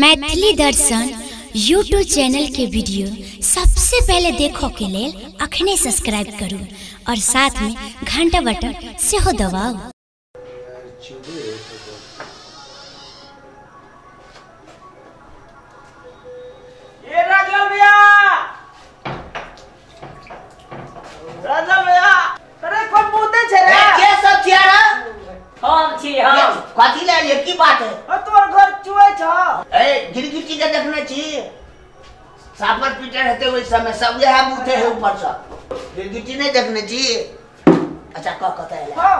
मैथिली दर्शन YouTube channel के video सबसे पहले देखो के लिए अखने सब्सक्राइब करू और साथ में घंटा बटन से हो दबाओ। ये राजलाल भैया, राजलाल भैया, अरे कौन मुद्दे छे रे? के सब छिया रे? हम छी हम। कथी ले ये की बात है? तोर घर चुए छ। ए गिरगिटी के देखने छी। सापर पीटर रहते हुए समय सब यह बूते है ऊपर से। गिरगिटी नहीं देखने छी। अच्छा कहता है। हां,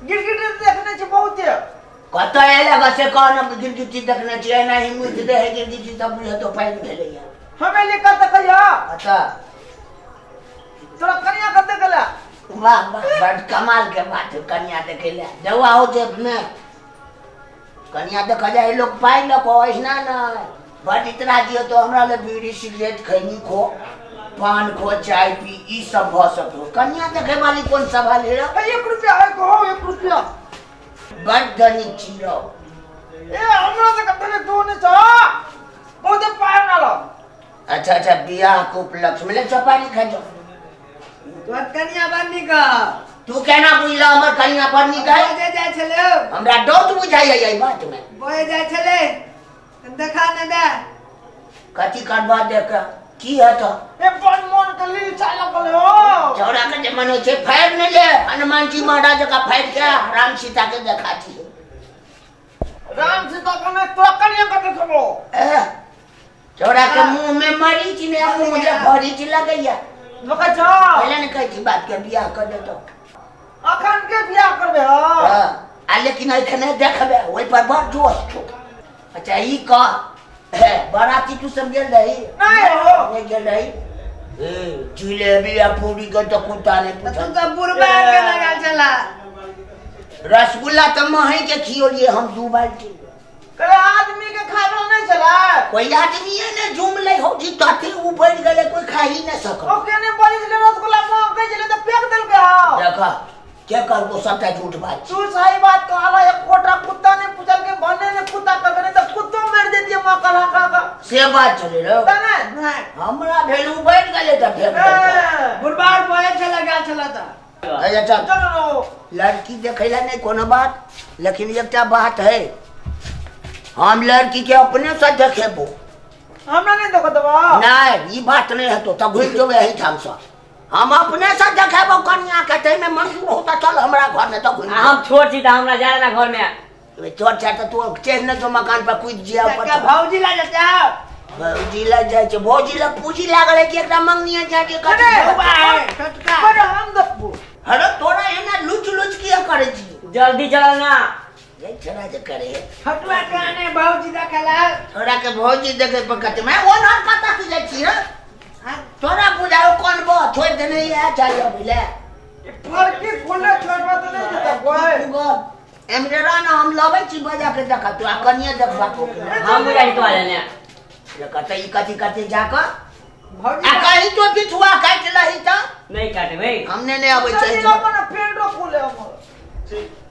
गिरगिटी देखने छी बहुत है। कहता है लगा से कौन गिरगिटी देखने छी नहीं मुझे दे है गिरगिटी तब बुझे तो पाइन भेलैया। हमें लेकर त कहिया। अच्छा। तोरा कनिया कते गेला? वाह वाह बड़ कमाल के बात है कन्या देखे ले जवा हो जेब में कन्या देखा जाए लोग पाई लो ऐसा ना बड़ इतना दियो तो हमरा ले बीड़ी सिगरेट खैनी खो पान खो चाय पी ई सब भ सको कन्या देखे वाली कौन सवाल है रे? 1 रुपया है कहो 1 रुपया बड़ धनी छिरो ए हमरा से कते दो ने छ बहुत पाए ना लो। अच्छा अच्छा बियाह को उपलक्ष्य में चपारी खा जाओ तो कन्या बननी का तू केना बुझला हमर कन्या बननी का बोए जाय छले हमरा डाउट बुझाई है बात में बोए जाय छले देखा न दे कथी करबा देख की है तो ए बन मन के ली चाल लगल हो चौड़ा के जे मने छे फायर ने ले हनुमान जी महाराज का फायर के राम सीता के देखाती राम सीता का मैं तो कन्या का देखबो चौड़ा के मुंह में मरीच ने मुंह जे भरीच लगैया लका जा पहले ने कही बात के बियाह कर दे तो अखन के बियाह करबे हो आ लेकिन एखने देखबे ओइ पर बड़ जोश छो। अच्छा ई का है बाराती तू सब गेल रही नहीं हो नहीं गेल रही जिलेबी आ पूरी के तो कुत्ता ने पूछा तू तो बुरबा के लगा चला रसगुल्ला तो महई के खियोलिए हम 2 बाल्टी करे आदमी के खाना नहीं चला कोई आदमी है ने झूम ले हो जी ताती उ बैठ गले कोई खा ही न सको ओके ने बड़ी से रसगुल्ला मांग के चले तो फेंक देल के हां देखा क्या कर को सबटा झूठ बात तू सही बात कहला एक कोटा कुत्ता ने पूछल के बने ने कुत्ता कर नहीं तो कुत्तो मार दे दिए मां कला का से बात चले रे नहीं हमरा भेलू बैठ गले त फेंक दे बुरबार बोए चला गया चला था अच्छा चलो लड़की देखैला नहीं कोनो बात लेकिन एकटा बात है हम लड़की के अपने से देखेबो हमरा नहीं देखो दबा नहीं ई बात नहीं है तो तब घुस जो यही ठाम से हम अपने से देखेबो कन्या के तै में मंजूर होता चल हमरा घर में तो हम छोड़ छी त हमरा जाए ना घर में वे छोड़ छा तो तू चढ़ न जो मकान पर कूद जिया ऊपर क्या भौजी ला जाते हो भौजी ला जाय छ भौजी ला पूजी लागल है कि एकरा मंगनिया जाके कर टटका पर हम देखबो अरे तोरा एना लुच लुच किया करे छी जल्दी चल ना ये छरा जे करे हटवा काने भौजी देखला तोरा के भौजी देखे पकत मैं वो ना पता की जाय छी रे तोरा बुझाओ कौन बो छोड़ दे नहीं है चाहिए बुझले फरकी फुले छोड़वा तो नहीं देता कोई एमरा ना हम लबै छी बजा के देखा तू आ कनिया देखबा को हम बुझाई तो आ जाने ये कतई कथी करते जाकर भौजी आ कहीं तो बिछुआ काट लही त नहीं काटे भाई हमने नहीं आबै छै अपन पेंटो खुले हमर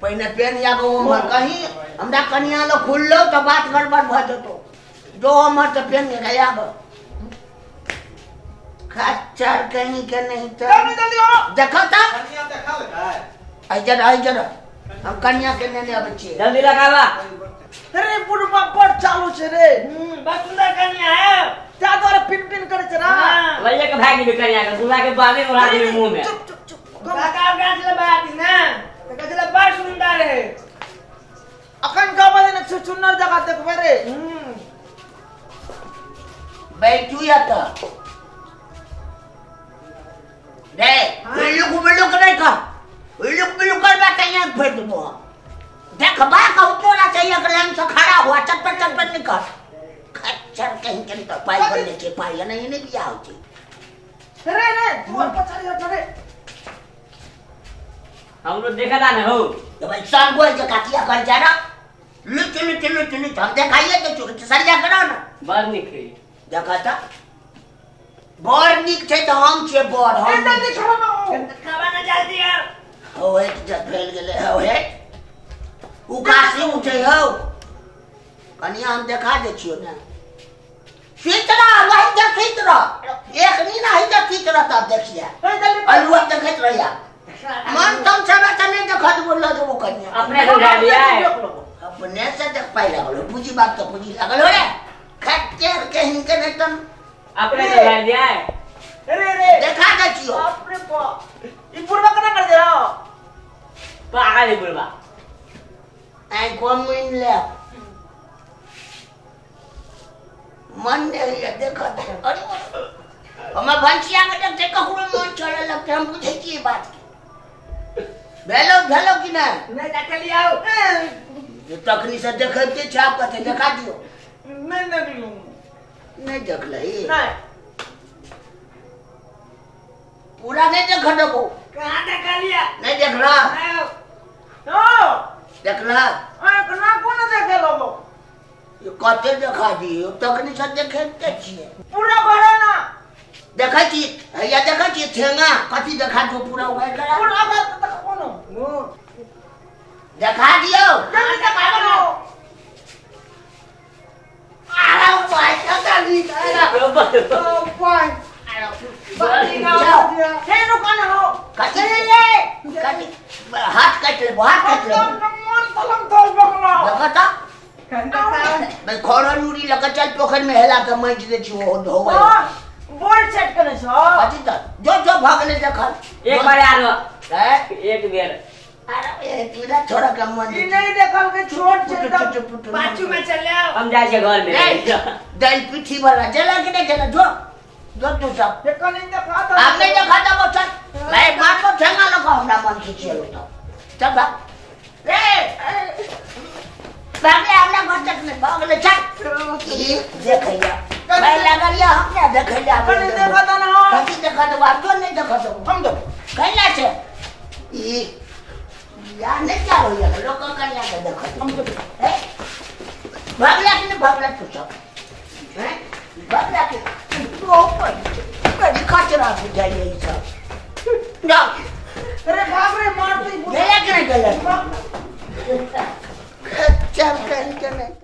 पहिने पेन या गो हमर कहीं हमरा कनिया लो खुललो तो बात गड़बड़ भ जतो जो हमर त पेन गया ब खच्चर कहीं के नहीं तो जल्दी हो देखो त कन्या देखा लगा आई जरा हम कन्या के नहीं आबै छी जल्दी लगावा अरे बुढ़वा पर चालू छे रे बस सुंदर कन्या है क्या तोरे पिन पिन करे छरा भैया के भाग निकल करिया के दूल्हा के बादे उड़ा दे मुंह में चुप चुप चुप काका गाछ ले बाती ना कहले बड़ सुंदर है अखन का बजे ने सुंदर जगह देखबे रे बैठू या त रे बिल्लू करे का बिल्लू कर बा कहीं फेर दबो देखबा का तोरा चाहिए कि लाइन से खड़ा हुआ चटपट निकल खच्चर कहीं के तो पाई करने के पाई नहीं बियाह हो छी रे रे तू पछाड़ी हट रे हम लोग देखा था ना हो तो भाई शाम को जे काटिया कर जा ना लुट हम देखाइए तो सरिया करो ना बड़ निकली देखा था बड़ निक छै तो हम छे बड़ हम जल्दी छोड़ो ना खावा ना जल्दी यार हो एक जब फैल गेले हो है उकासी उठे हो कनिया हम देखा दे छियो ना खींचरा वही जा खींचरा एक नी ना ही जा खींचरा तब देखिए अलुआ देखत रहिया मन तुम सब तने देखत बोल दो वो कनिया अपने को उठा लिया है अपने से देख पाई लगलो पूजी बात तो पूजी लगलो रे खच्चर के हिनके ने तुम अपने को उठा लिया है अरे देखा दे छियो अपने को ई बुढ़वा कना कर दे रहा पागल है बुढ़वा आई को मिन ले मन ने देखा अरे हम भंसिया के देखते ककरो मन चले लगते हम बुझे की बात भेलो भेलो कि ना नहीं देख लिया जो तकनी से देखते छाप करते देखा दियो नहीं नहीं देख लई नहीं पूरा नहीं देख दो कहां देख लिया नहीं देख रहा ओ देख रहा कना कोन देखे लो ये कते देखा दियो तकनी से देखते छिए पूरा भरे ना देखा छी या देखा छी ठेंगा कथि देखा दो पूरा उगाय करा पूरा भर तक कोनो देखा दियो जल्दी देखा दो अरे भाई कता ली ओ भाई बाकी ना दिया हे दुकान हो कथि कथि हाथ काट ले मन तलम तोल बकला देखता मैं खोरा लूरी लगा चल पोखर में हेला के मैच दे छी वो धोवा बोल सेट करे छ कथि त जो भागले देखल एक बार आरो है एक बेर अरे ये तेरा छोरा का मन ई नहीं देखल के छोट से पाछू में चले हम जाए छे घर में दल पीठी वाला चला के नहीं चला जो जो सब ये कने देखा दो आपने देखा था वो चल मैं बात को ठंगा लगा हमरा मन खींचे तो चल भाग रे भागले हमने घर तक में भागले चल ये देखैया मैं लगा लिया हमने देखैया कने देखा था ना कथि देखा तो बात तो नहीं देखा तो हम दो कैला छे ई यार नहीं क्या हो यार लोग का क्या कर देखो हम दो है भागला कि नहीं भागला तू सब हैं भागला कि तो पर कभी खचरा हो जाए ये सब ना अरे भाग रे मार तो गया कि नहीं गया चल कर नहीं